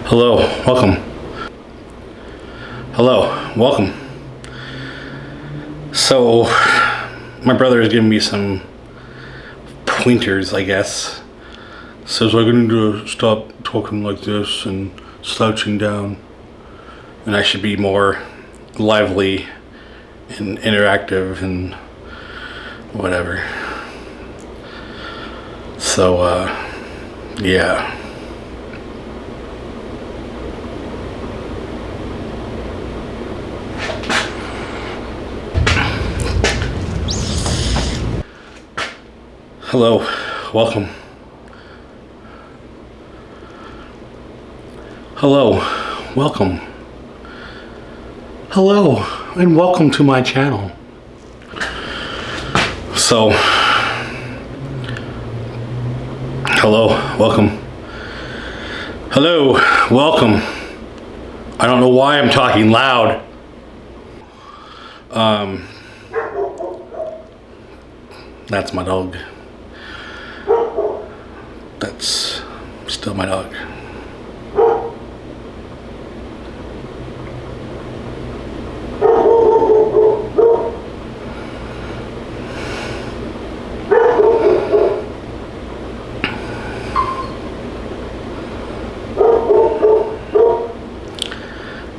Hello, welcome. Hello, welcome. So, my brother is giving me some pointers, I guess. Says I need to stop talking like this and slouching down, and I should be more lively and interactive and whatever. So, yeah. Hello, welcome. Hello, welcome. Hello, and welcome to my channel. So, hello, welcome. Hello, welcome. I don't know why I'm talking loud. That's my dog. That's still my dog.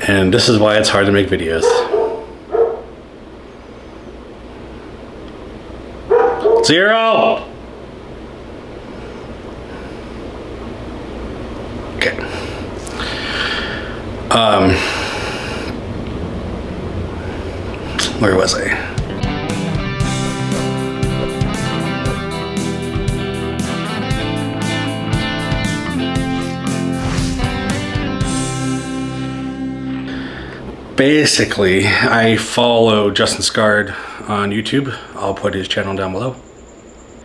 And this is why it's hard to make videos. Zero! Okay. Where was I? Basically, I follow Justin Scard on YouTube. I'll put his channel down below.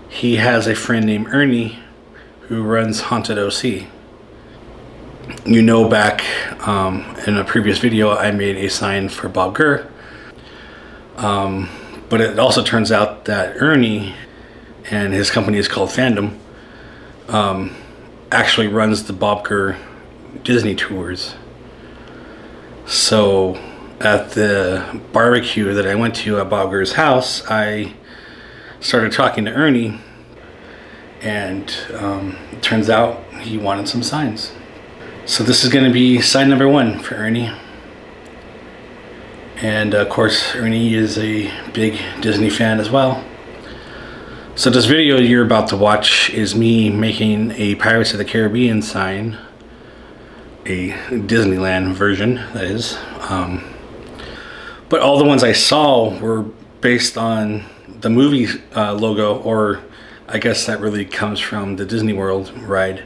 He has a friend named Ernie who runs Haunted OC. You know, back in a previous video, I made a sign for Bob Gurr. But it also turns out that Ernie, and his company is called Fandom, actually runs the Bob Gurr Disney tours. So at the barbecue that I went to at Bob Gurr's house, I started talking to Ernie, and it turns out he wanted some signs. So this is going to be sign number 1 for Ernie. And of course, Ernie is a big Disney fan as well. So this video you're about to watch is me making a Pirates of the Caribbean sign, a Disneyland version, that is. But all the ones I saw were based on the movie logo, or I guess that really comes from the Disney World ride.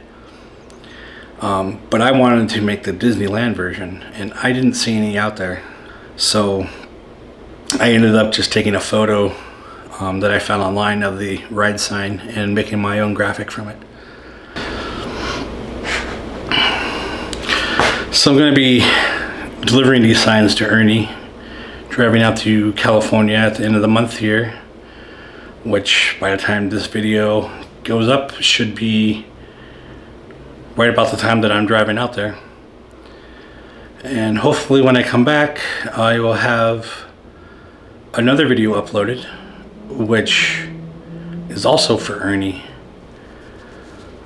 But I wanted to make the Disneyland version, and I didn't see any out there. So I ended up just taking a photo that I found online of the ride sign and making my own graphic from it. So I'm going to be delivering these signs to Ernie, driving out to California at the end of the month here, which by the time this video goes up should be right about the time that I'm driving out there. And hopefully when I come back, I will have another video uploaded, which is also for Ernie.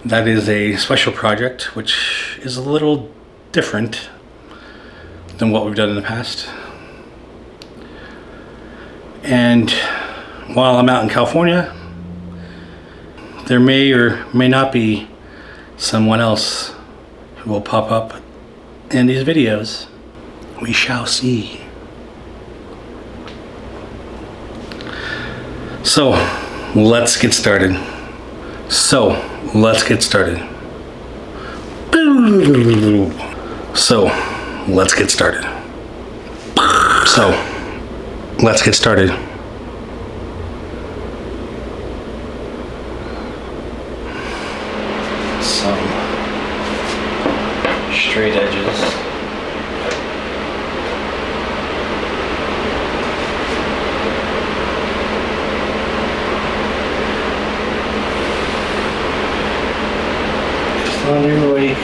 That is a special project, which is a little different than what we've done in the past. And while I'm out in California, there may or may not be someone else who will pop up in these videos. We shall see. So let's get started. So let's get started. So let's get started. So let's get started. Some straight edges. Just on your wake.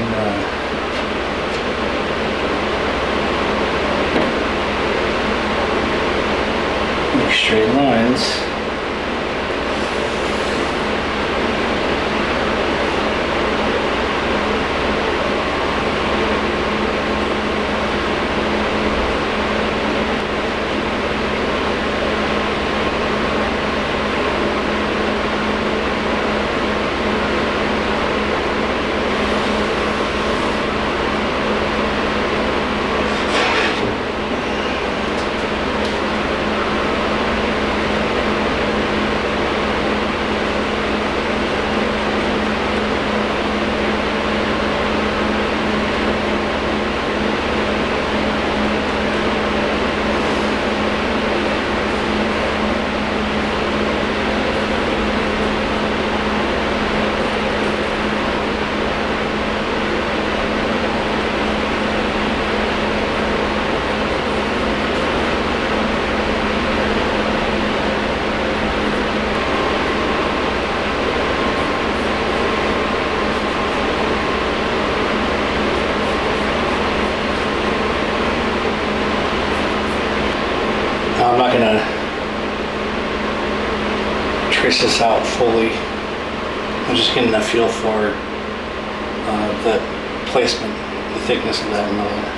can make straight lines. I'm not going to trace this out fully. I'm just getting a feel for the placement, the thickness of that metal.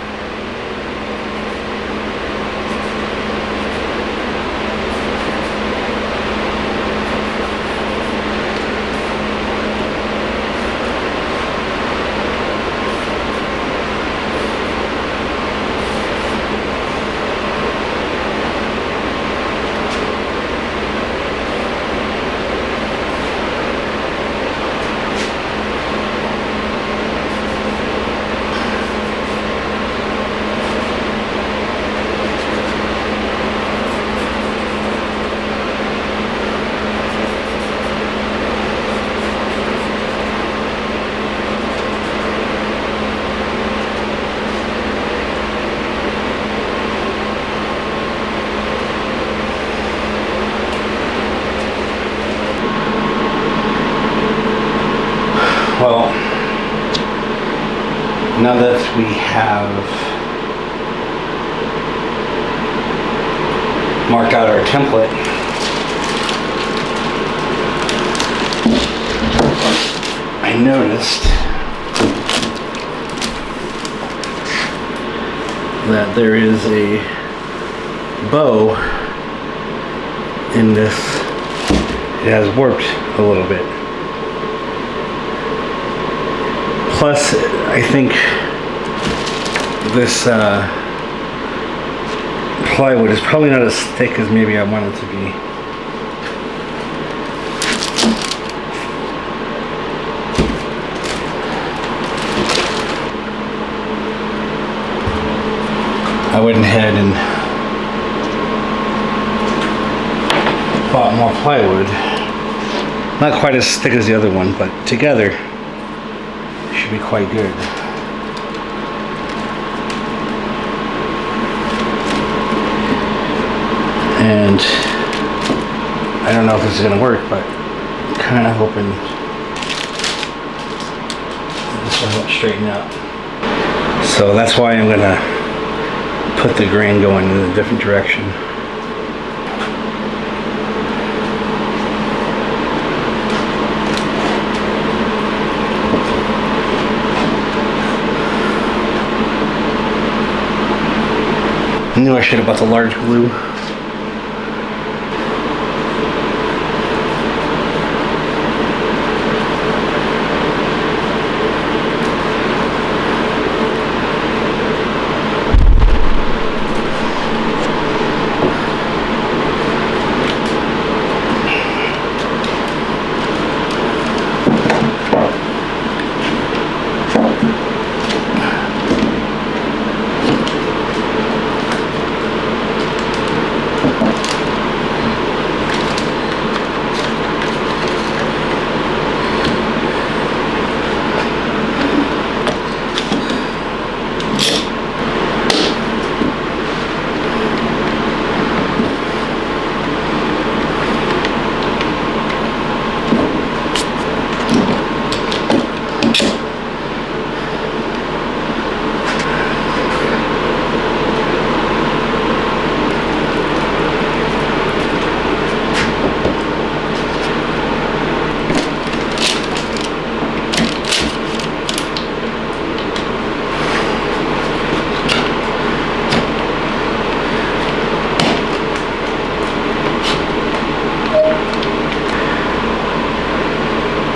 Well, now that we have marked out our template, I noticed that there is a bow in this. It has warped a little bit. Plus, I think this plywood is probably not as thick as maybe I want it to be. I went ahead and bought more plywood. Not quite as thick as the other one, but together should be quite good. And I don't know if this is going to work, but I'm kind of hoping this will help straighten out. So that's why I'm going to put the grain going in a different direction. I knew I should have bought the large glue.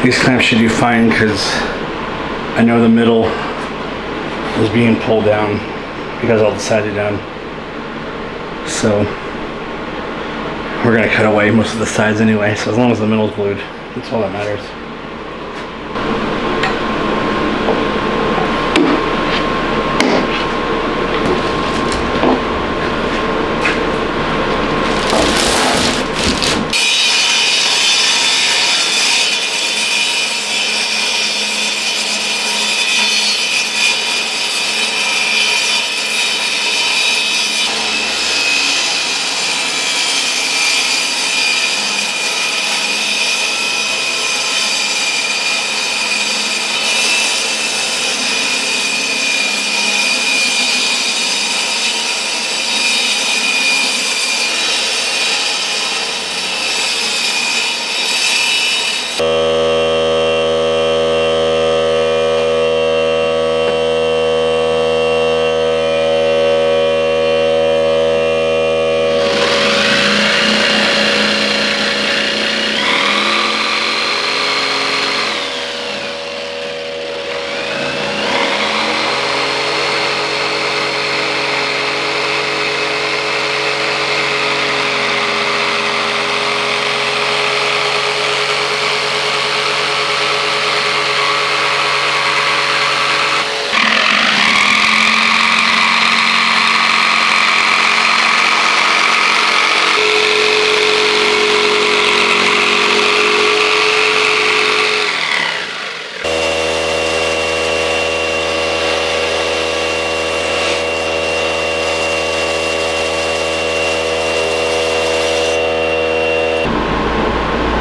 These clamps should do fine because I know the middle is being pulled down because all the sides are down. So we're gonna cut away most of the sides anyway, so as long as the middle's glued, that's all that matters.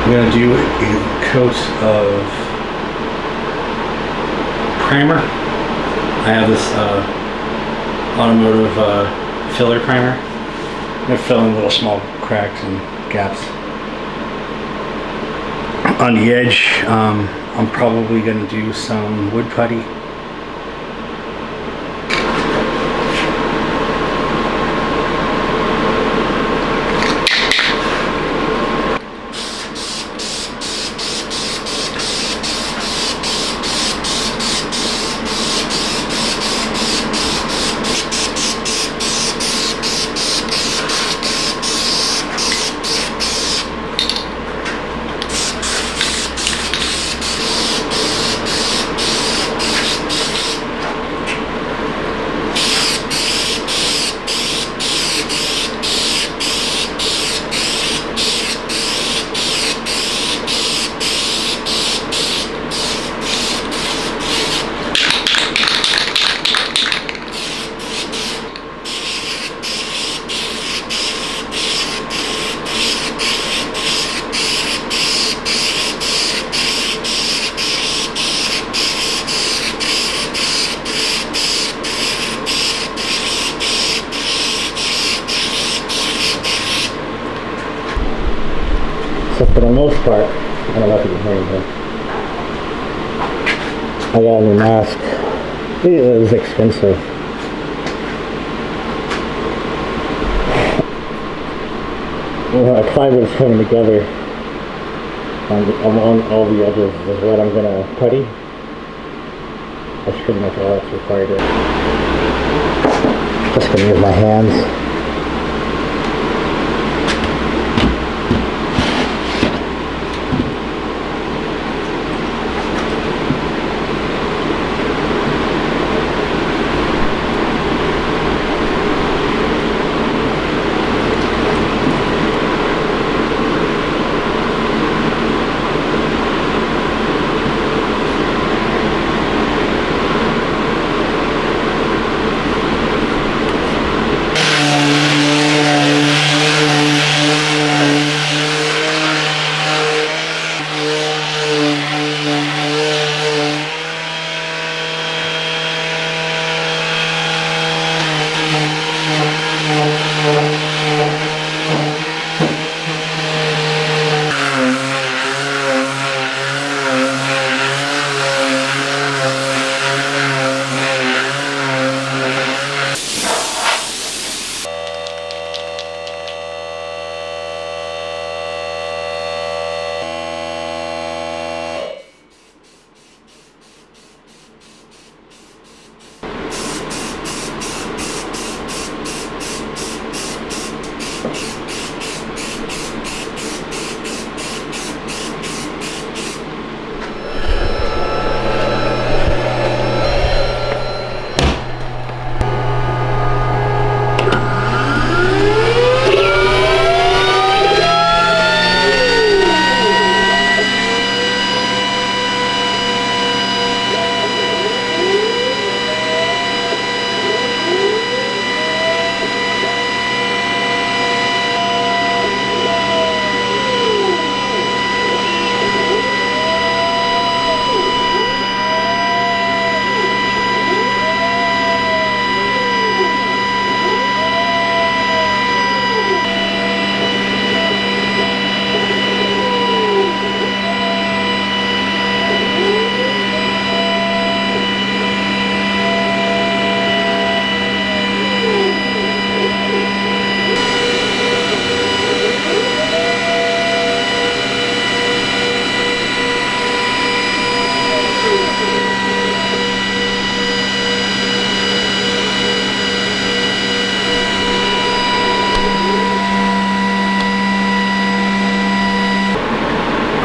I'm going to do a coat of primer. I have this automotive filler primer. I'm going to fill in little small cracks and gaps. On the edge, I'm probably going to do some wood putty. So for the most part, I don't know if you can hear me, but I got a new mask. It was expensive. Well, plywood is coming together along all the edges is what I'm going to putty. That's pretty much all that's required. Just going to use my hands.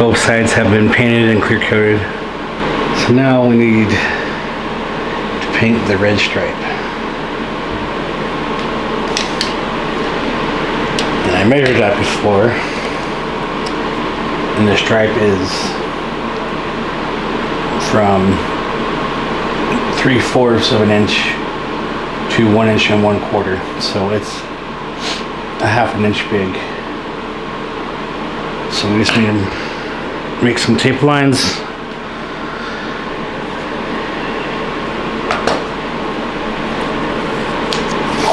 Both sides have been painted and clear coated. So now we need to paint the red stripe. And I measured that before, and the stripe is from 3/4 of an inch to 1 1/4 inch. So it's a 1/2 inch big. So we just need to make some tape lines.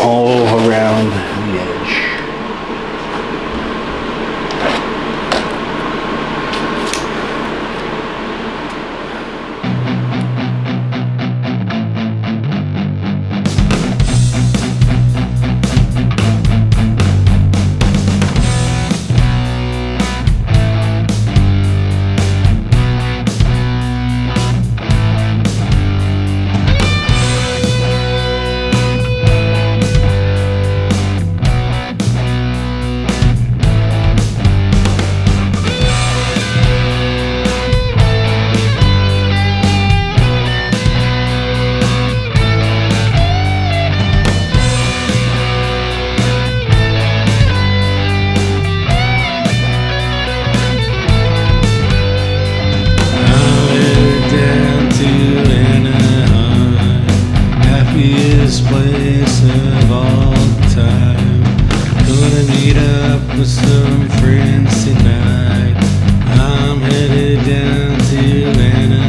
All around the edge. Place of all time. Gonna meet up with some friends tonight. I'm headed down to Anaheim.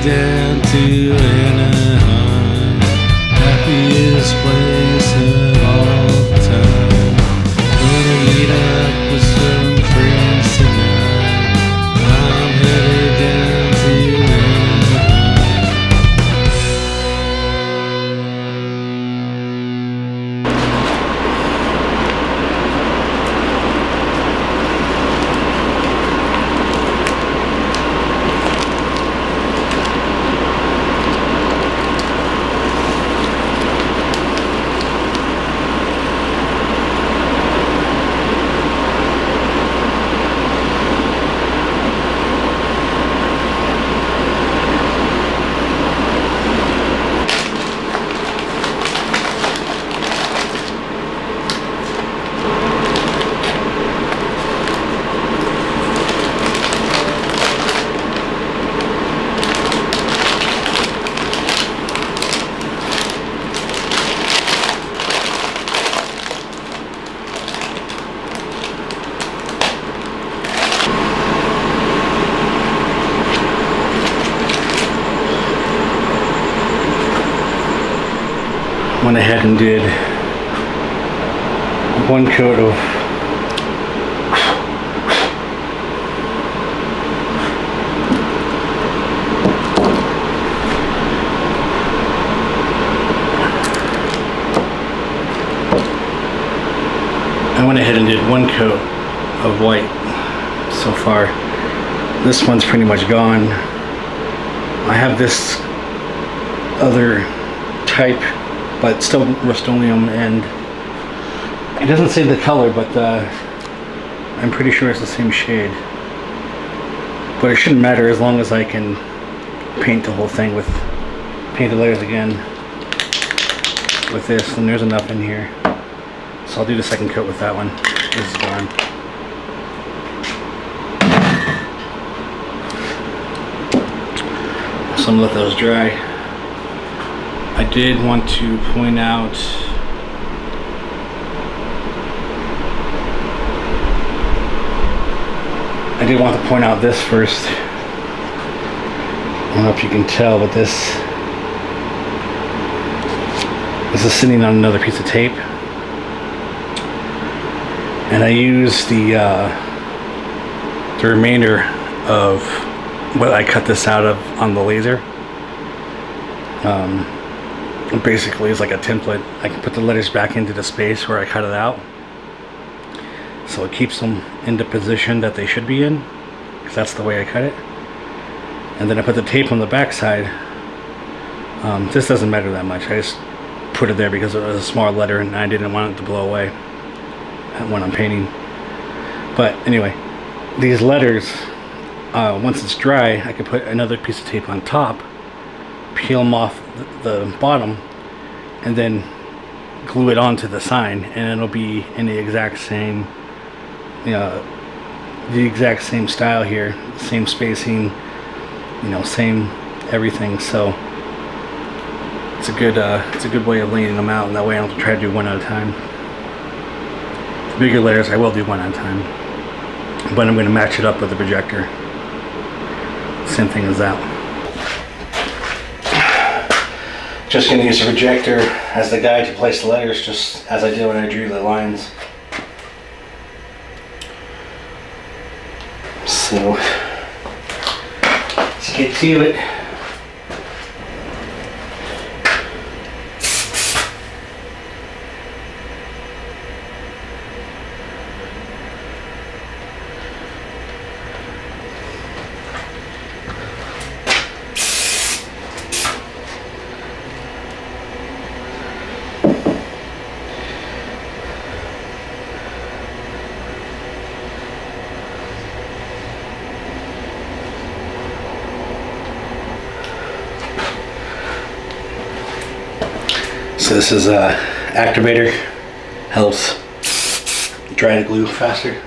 Down to Anaheim, happiest place of all time. Gonna meet up with some friends tonight. I'm headed down to Anaheim. Went ahead and did one coat of white so far. This one's pretty much gone. I have this other type, but still Rust-Oleum, and it doesn't say the color, but I'm pretty sure it's the same shade. But it shouldn't matter as long as I can paint the whole thing with painted layers again with this, and there's enough in here. So I'll do the second coat with that one. This is gone. So I'm gonna let those dry. I did want to point out I did want to point out this first. I don't know if you can tell, but this is sitting on another piece of tape. And I used the remainder of what I cut this out of on the laser. Basically, it's like a template. I can put the letters back into the space where I cut it out, so it keeps them in the position that they should be in, because that's the way I cut it. And then I put the tape on the back side. This doesn't matter that much. I just put it there because it was a small letter and I didn't want it to blow away when I'm painting. But anyway, these letters, once it's dry, I can put another piece of tape on top, peel them off the bottom, and then glue it onto the sign, and it'll be in the exact same style here, same spacing, same everything. So it's a good way of laying them out, and that way I don't have to try to do one at a time. The bigger letters I will do one at a time, but I'm going to match it up with the projector. Same thing as that. Just going to use the projector as the guide to place the letters, just as I did when I drew the lines. So let's get to it. So this is a activator, helps dry the glue faster.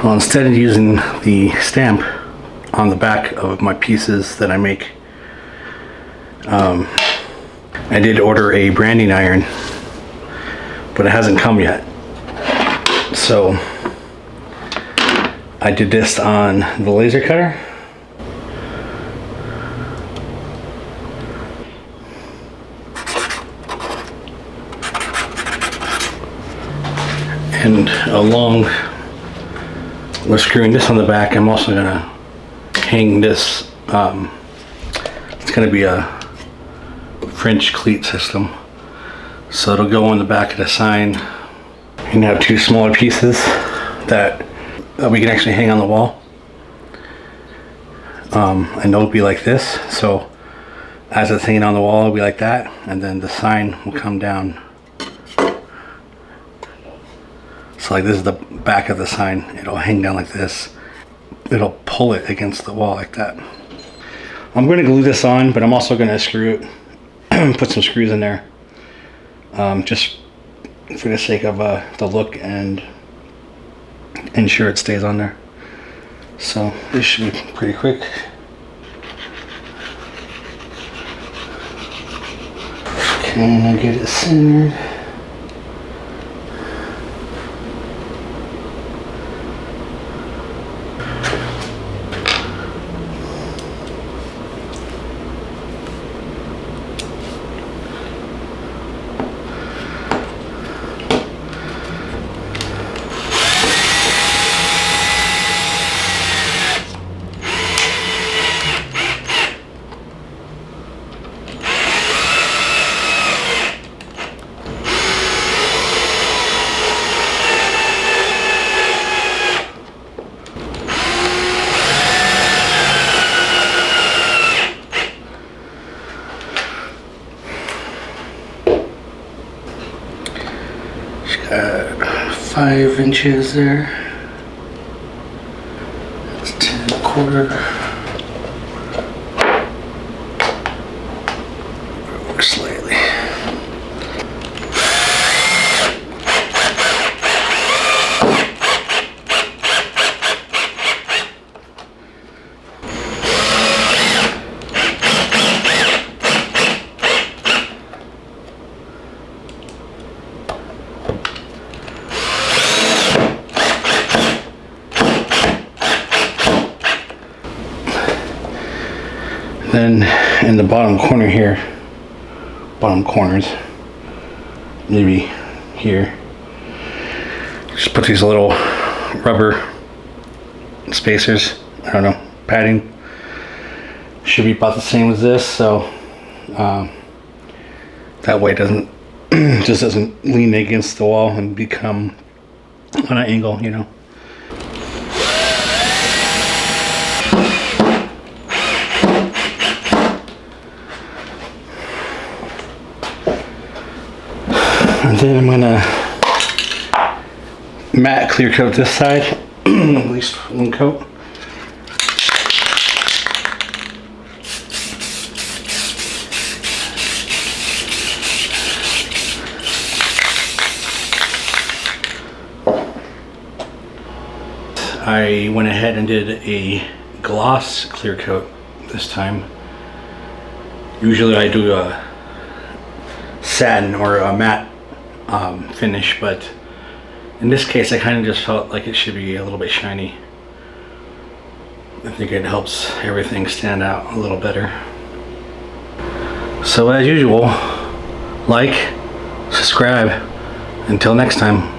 Well, instead of using the stamp on the back of my pieces that I make, I did order a branding iron, but it hasn't come yet. So I did this on the laser cutter. And along with screwing this on the back, I'm also going to hang this. It's going to be a French cleat system, so it'll go on the back of the sign. You can have two smaller pieces that we can actually hang on the wall, and they'll be like this. So as it's hanging on the wall, it'll be like that, and then the sign will come down. So like this is the back of the sign. It'll hang down like this. It'll pull it against the wall like that. I'm going to glue this on, but I'm also going to screw it, put some screws in there, just for the sake of the look and ensure it stays on there. So this should be pretty quick. Okay, I'll get it centered. 5 inches there. That's 10.25. Slightly. Then in the bottom corner here, bottom corners, maybe here, just put these little rubber spacers, I don't know, padding. Should be about the same as this, so that way it doesn't just doesn't lean against the wall and become on an angle, you know. And then I'm gonna matte clear coat this side, at least one coat. I went ahead and did a gloss clear coat this time. Usually I do a satin or a matte finish, but in this case I kind of just felt like it should be a little bit shiny. I think it helps everything stand out a little better. So as usual, like, subscribe. Until next time.